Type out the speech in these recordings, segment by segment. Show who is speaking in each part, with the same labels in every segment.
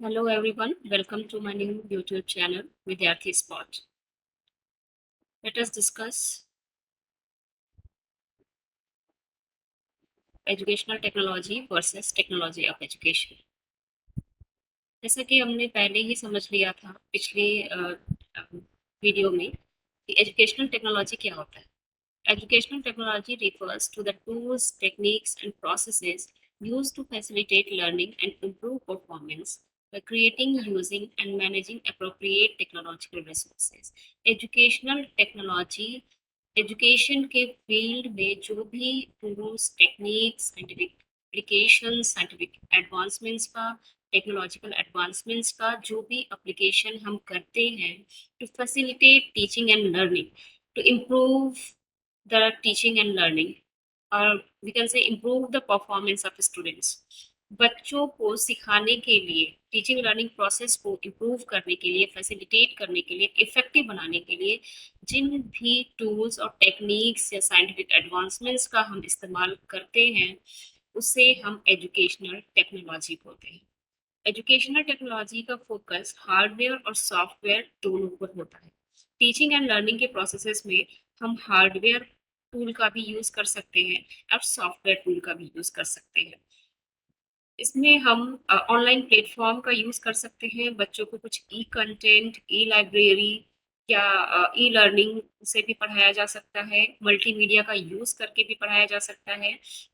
Speaker 1: Hello everyone, welcome to my new YouTube channel Vidyarthi Spot. Let us discuss educational technology versus technology of education. जैसा कि हमने पहले ही समझ लिया था पिछले वीडियो में कि एजुकेशनल टेक्नोलॉजी क्या होता है. Educational technology refers to the tools, techniques, and processes used to facilitate learning and improve performance by creating, using, and managing appropriate technological resources. Educational technology education के फील्ड में जो भी tools, techniques, scientific application, scientific advancements का, technological advancements का जो भी application हम करते हैं to facilitate teaching and learning, to improve the teaching and learning, or we can say improve the performance of students. बच्चों को सिखाने के लिए, टीचिंग लर्निंग प्रोसेस को इम्प्रूव करने के लिए, फैसिलिटेट करने के लिए, इफेक्टिव बनाने के लिए जिन भी टूल्स और टेक्निक्स या साइंटिफिक एडवांसमेंट्स का हम इस्तेमाल करते हैं उसे हम एजुकेशनल टेक्नोलॉजी बोलते हैं. एजुकेशनल टेक्नोलॉजी का फोकस हार्डवेयर और सॉफ्टवेयर दोनों पर होता है. टीचिंग एंड लर्निंग के प्रोसेसेस में हम हार्डवेयर टूल का भी यूज कर सकते हैं और सॉफ्टवेयर टूल का भी यूज कर सकते हैं. इसमें हम ऑनलाइन प्लेटफॉर्म का यूज कर सकते हैं. बच्चों को कुछ ई कंटेंट, ई लाइब्रेरी या ई लर्निंग से भी पढ़ाया जा सकता है. मल्टीमीडिया का यूज करके भी पढ़ाया जा सकता है.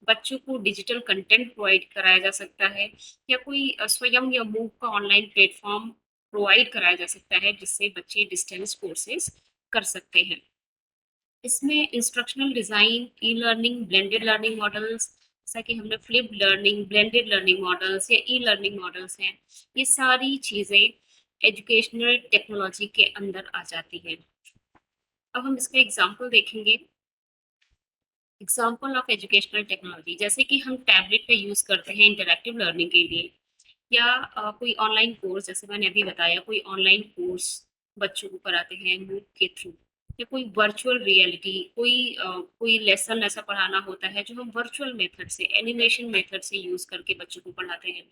Speaker 1: बच्चों को डिजिटल कंटेंट प्रोवाइड कराया जा सकता है या कोई स्वयं या मूव का ऑनलाइन प्लेटफॉर्म प्रोवाइड कराया जा सकता है जिससे बच्चे डिस्टेंस कोर्सेज कर सकते हैं. इसमें instructional design, e-learning, blended learning models, जैसा कि हमने flipped learning, blended learning models या ई-लर्निंग मॉडल्स हैं, ये सारी चीज़ें एजुकेशनल टेक्नोलॉजी के अंदर आ जाती हैं. अब हम इसका एग्जांपल देखेंगे. एग्जांपल ऑफ एजुकेशनल टेक्नोलॉजी, जैसे कि हम टैबलेट का यूज़ करते हैं इंटरैक्टिव लर्निंग के लिए या कोई ऑनलाइन कोर्स, जैसे मैंने अभी बताया, कोई ऑनलाइन कोर्स बच्चों को कराते हैं मूक के थ्रू, या कोई वर्चुअल रियलिटी, कोई लेसन ऐसा पढ़ाना होता है जो हम वर्चुअल मेथड से, एनिमेशन मेथड से यूज करके बच्चों को पढ़ाते हैं.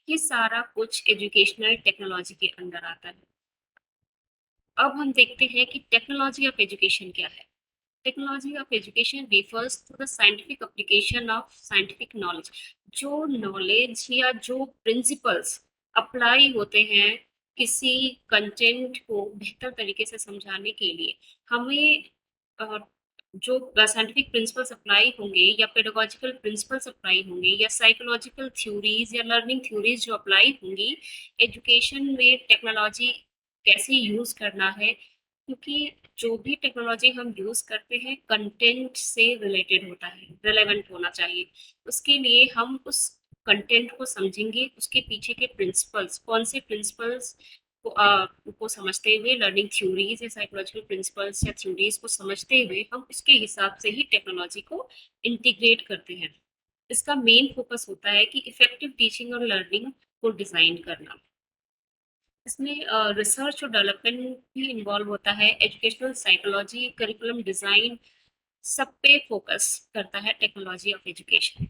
Speaker 1: ये सारा कुछ एजुकेशनल टेक्नोलॉजी के अंदर आता है. अब हम देखते हैं कि टेक्नोलॉजी ऑफ एजुकेशन क्या है. Technology of education refers to the scientific application of scientific knowledge. जो नॉलेज या जो प्रिंसिपल्स अप्लाई होते हैं किसी कंटेंट को बेहतर तरीके से समझाने के लिए, हमें अ, जो साइंटिफिक प्रिंसिपल्स अप्लाई होंगे या पेडागोजिकल प्रिंसिपल्स अप्लाई होंगे या साइकोलॉजिकल थ्योरीज या लर्निंग थ्योरीज जो अप्लाई होंगी, एजुकेशन में टेक्नोलॉजी कैसे यूज करना है, क्योंकि जो भी टेक्नोलॉजी हम यूज करते हैं कंटेंट से रिलेटेड होता है, रिलेवेंट होना चाहिए. उसके लिए हम उस कंटेंट को समझेंगे, उसके पीछे के प्रिंसिपल्स, कौन से प्रिंसिपल्स को समझते हुए, लर्निंग थ्योरीज या साइकोलॉजिकल प्रिंसिपल्स या थ्योरीज को समझते हुए हम उसके हिसाब से ही टेक्नोलॉजी को इंटीग्रेट करते हैं. इसका मेन फोकस होता है कि इफेक्टिव टीचिंग और लर्निंग को डिजाइन करना. इसमें रिसर्च और डेवलपमेंट भी इन्वॉल्व होता है. एजुकेशनल साइकोलॉजी, करिकुलम डिजाइन, सब पे फोकस करता है टेक्नोलॉजी ऑफ एजुकेशन.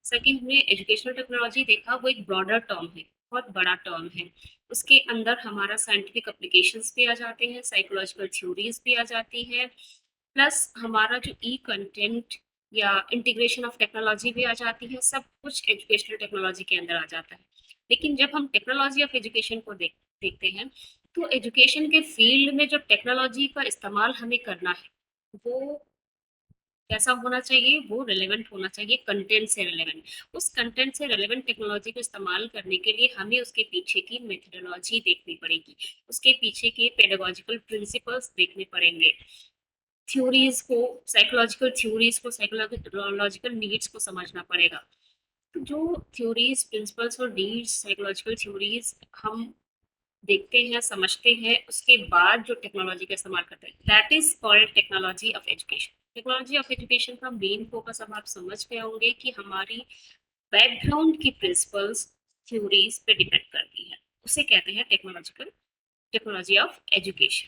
Speaker 1: जैसा कि हमने एजुकेशनल टेक्नोलॉजी देखा, वो एक ब्रॉडर टर्म है, बहुत बड़ा टर्म है. उसके अंदर हमारा साइंटिफिक एप्लीकेशंस भी आ जाते हैं, साइकोलॉजिकल थ्योरीज भी आ जाती है, प्लस हमारा जो ई कंटेंट या इंटीग्रेशन ऑफ टेक्नोलॉजी भी आ जाती है. सब कुछ एजुकेशनल टेक्नोलॉजी के अंदर आ जाता है. लेकिन जब हम टेक्नोलॉजी ऑफ एजुकेशन को देखते हैं तो एजुकेशन के फील्ड में जो टेक्नोलॉजी का इस्तेमाल हमें करना है वो कैसा होना चाहिए, वो रिलेवेंट होना चाहिए, कंटेंट से रिलेवेंट. उस कंटेंट से रिलेवेंट टेक्नोलॉजी को इस्तेमाल करने के लिए हमें उसके पीछे की मेथडोलॉजी देखनी पड़ेगी, उसके पीछे के पेडागोजिकल प्रिंसिपल्स देखने पड़ेंगे, थ्योरीज को, साइकोलॉजिकल थ्योरीज को, साइकोलॉजिकल नीड्स को समझना पड़ेगा. तो जो थ्योरीज, प्रिंसिपल्स और नीड्स, साइकोलॉजिकल थ्योरीज हम देखते हैं, समझते हैं, उसके बाद जो टेक्नोलॉजी का इस्तेमाल करते हैं, that is called technology of education. Technology of education का मेन फोकस, अब आप समझ गए होंगे, कि हमारी बैकग्राउंड की प्रिंसिपल्स, थ्योरीज पे डिपेंड करती है. उसे कहते हैं टेक्नोलॉजी ऑफ एजुकेशन.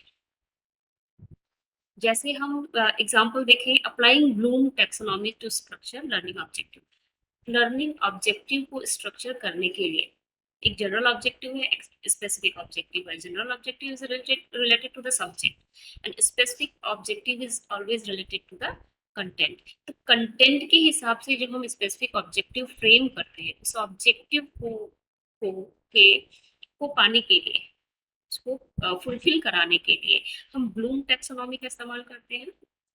Speaker 1: जैसे हम एग्जांपल देखें, applying Bloom taxonomy to structure learning objective. Learning objective को स्ट्रक्चर करने के लिए एक जनरल ऑब्जेक्टिव है, एक स्पेसिफिक ऑब्जेक्टिव है। General objective is related to the subject and specific objective is always related to the content. तो कंटेंट के हिसाब से जब हम स्पेसिफिक ऑब्जेक्टिव फ्रेम करते हैं, उस ऑब्जेक्टिव को के को पाने के लिए, उसको फुलफिल कराने के लिए हम ब्लूम टैक्सोनॉमी का इस्तेमाल करते हैं।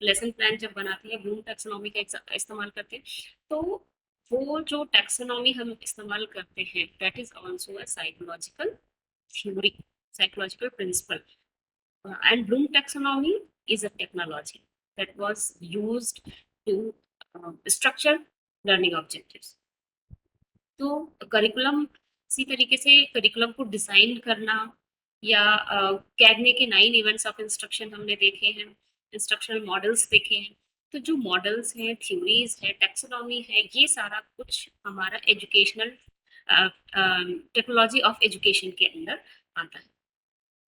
Speaker 1: लेसन प्लान जब बनाते हैं ब्लूम टैक्सोनॉमी का इस्तेमाल करते हैं। तो वो जो टैक्सोनॉमी हम इस्तेमाल करते हैं that is also a psychological theory, psychological principle. And Bloom taxonomy is a technology that was used to structure learning objectives. तो करिकुलम, इसी तरीके से करिकुलम को डिजाइन करना, या कैगने के 9 इवेंट्स ऑफ इंस्ट्रक्शन हमने देखे हैं, इंस्ट्रक्शनल मॉडल्स देखे हैं। तो जो मॉडल्स हैं, थ्योरीज है, टैक्सोनॉमी है, ये सारा कुछ हमारा एजुकेशनल टेक्नोलॉजी ऑफ एजुकेशन के अंदर आता है।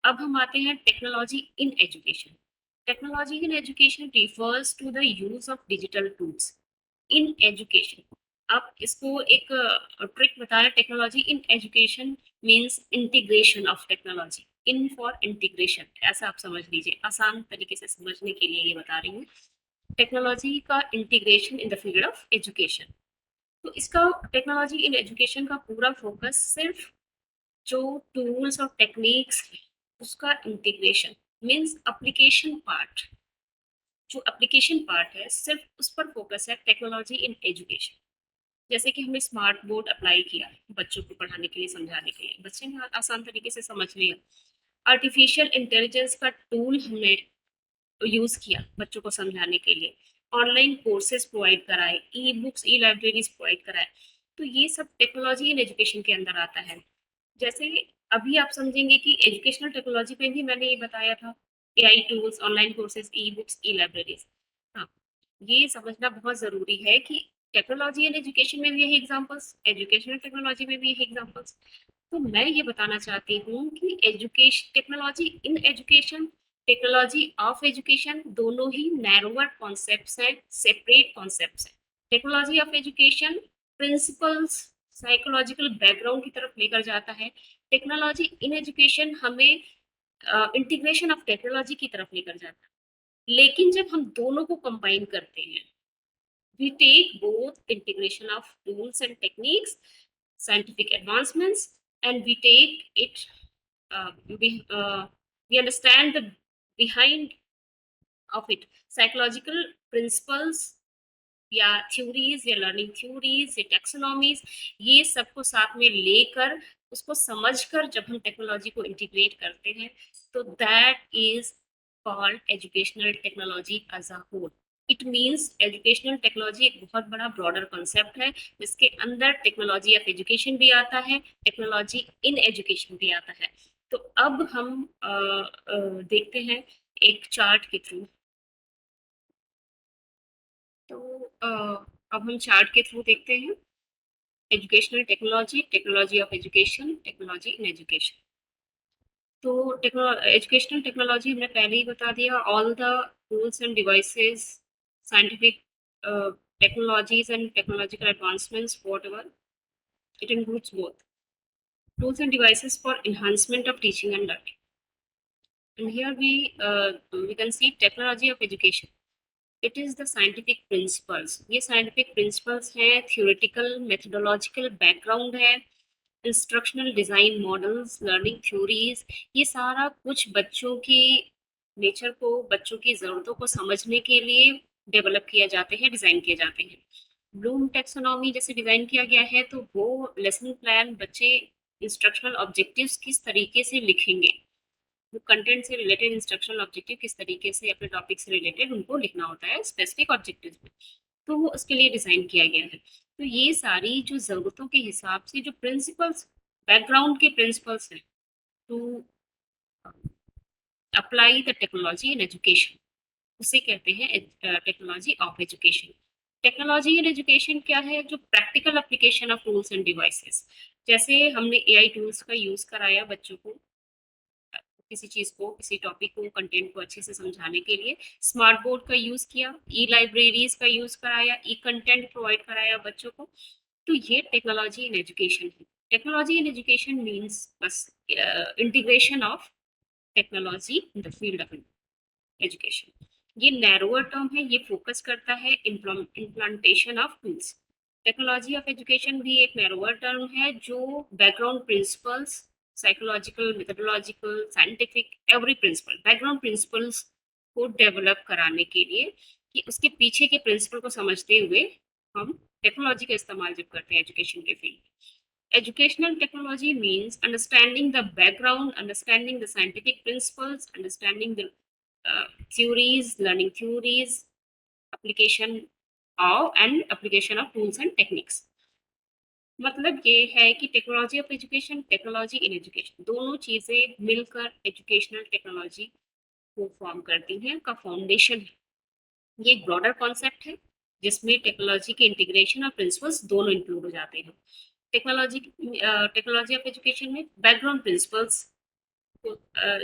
Speaker 1: अब हम आते हैं technology in education. Technology in education refers to the use of digital tools in education. आप इसको एक ट्रिक बताएं। Technology in education means integration of technology, in for integration, ऐसा आप समझ लीजिए। आसान तरीके से समझने के लिए ये बता रही हूँ। टेक्नोलॉजी का integration in the field of education. तो इसका टेक्नोलॉजी इन एजुकेशन का पूरा फोकस सिर्फ जो टूल्स और टेक्निक्स उसका इंटीग्रेशन मींस एप्लीकेशन पार्ट, जो एप्लीकेशन पार्ट है सिर्फ उस पर फोकस है टेक्नोलॉजी इन एजुकेशन। जैसे कि हमने स्मार्ट बोर्ड अप्लाई किया बच्चों को पढ़ाने के लिए, समझाने के लिए, बच्चे ने आसान तरीके से समझ लिया। आर्टिफिशियल इंटेलिजेंस का टूल हमने यूज किया बच्चों को समझाने के लिए। ऑनलाइन कोर्सेज प्रोवाइड कराए, ई बुक्स, ई लाइब्रेरीज प्रोवाइड कराए। तो ये सब टेक्नोलॉजी इन एजुकेशन के अंदर आता है। जैसे अभी आप समझेंगे कि एजुकेशनल टेक्नोलॉजी पे भी मैंने ये बताया था, AI tools, online courses, e books, e libraries. हाँ, ये समझना बहुत जरूरी है कि टेक्नोलॉजी इन एजुकेशन में भी यही एग्जांपल्स, एजुकेशनल टेक्नोलॉजी में भी यही एग्जांपल्स। तो मैं ये बताना चाहती हूँ कि education, technology in education, technology of education दोनों ही नैरोअर कॉन्सेप्ट्स हैं, सेपरेट कॉन्सेप्ट्स हैं। Technology of education principles, psychological background की तरफ लेकर जाता है। टेक्नोलॉजी इन एजुकेशन हमें इंटीग्रेशन ऑफ टेक्नोलॉजी की तरफ लेकर जाता है। लेकिन जब हम दोनों को कंबाइन करते हैं, we take both integration of tools and techniques, scientific advancements, and we take it, we understand the behind of it, psychological principles या थ्योरीज या लर्निंग थ्योरीज या टेक्सोनॉमीज, ये सबको साथ में लेकर उसको समझकर जब हम टेक्नोलॉजी को इंटीग्रेट करते हैं, तो that is called educational technology as a whole. It means educational technology एक बहुत बड़ा ब्रॉडर कॉन्सेप्ट है, जिसके अंदर टेक्नोलॉजी ऑफ एजुकेशन भी आता है, टेक्नोलॉजी इन एजुकेशन भी आता है। तो अब हम देखते हैं एक चार्ट के थ्रू। तो अब हम चार्ट के थ्रू देखते हैं educational technology, technology of education, technology in education. तो एजुकेशनल टेक्नोलॉजी हमने पहले ही बता दिया, all the tools and devices, scientific technologies and technological advancements what ever, it includes both tools and devices for enhancement of teaching and learning. And here we can see technology of education. It is the scientific principles. ये scientific principles हैं, theoretical methodological background है, instructional design models, learning theories, ये सारा कुछ बच्चों की nature को, बच्चों की ज़रूरतों को समझने के लिए डेवलप किया जाते हैं, डिज़ाइन किए जाते हैं। ब्लूम टेक्सोनॉमी जैसे डिज़ाइन किया गया है, तो वो लेसन प्लान बच्चे इंस्ट्रक्शनल ऑब्जेक्टिव्स किस तरीके से लिखेंगे, वो कंटेंट से रिलेटेड इंस्ट्रक्शनल ऑब्जेक्टिव किस तरीके से अपने टॉपिक से रिलेटेड उनको लिखना होता है स्पेसिफिक ऑब्जेक्टिव में, तो वो उसके लिए डिजाइन किया गया है। तो ये सारी जो जरूरतों के हिसाब से जो प्रिंसिपल्स, बैकग्राउंड के प्रिंसिपल्स हैं to apply the technology in education, उसे कहते हैं technology of education. Technology in education क्या है? जो practical application of tools and devices, जैसे हमने एआई टूल्स का यूज कराया बच्चों को किसी चीज को, किसी टॉपिक को, कंटेंट को अच्छे से समझाने के लिए, स्मार्ट बोर्ड का यूज किया, ई लाइब्रेरीज का यूज कराया, ई कंटेंट प्रोवाइड कराया बच्चों को। तो ये टेक्नोलॉजी इन एजुकेशन है। टेक्नोलॉजी इन एजुकेशन मीन्स बस integration of technology in the field of education. ये नैरोअर टर्म है, ये फोकस करता है implantation of tools. Technology of education भी एक नैरोअर टर्म है जो background principles, psychological, methodological, scientific, every principle, background principles को डेवलप कराने के लिए, कि उसके पीछे के प्रिंसिपल को समझते हुए हम टेक्नोलॉजी का इस्तेमाल जब करते हैं एजुकेशन के फील्ड में। Educational technology means understanding the background, understanding the scientific principles, understanding the theories, learning theories, application application of tools and techniques. मतलब ये है कि technology of education, technology in education, दोनों चीजें मिलकर एजुकेशनल टेक्नोलॉजी को फॉर्म करती हैं, का फाउंडेशन है। ये एक ब्रॉडर कॉन्सेप्ट है जिसमें टेक्नोलॉजी के इंटीग्रेशन और प्रिंसिपल्स दोनों इंक्लूड हो जाते हैं। टेक्नोलॉजी टेक्नोलॉजी ऑफ एजुकेशन में बैकग्राउंड प्रिंसिपल्स को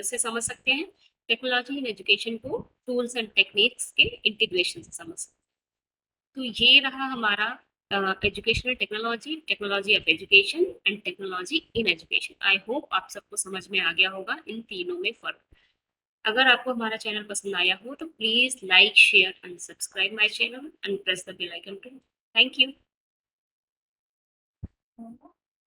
Speaker 1: से समझ सकते हैं, टेक्नोलॉजी इन एजुकेशन को टूल्स एंड टेक्निक्स के इंटीग्रेशन से समझ सकते हैं। तो ये रहा हमारा educational technology, technology of education and technology in education. I hope आप सबको समझ में आ गया होगा इन तीनों में फर्क। अगर आपको हमारा चैनल पसंद आया हो तो please like, share and subscribe my channel and press the bell icon to. Thank you.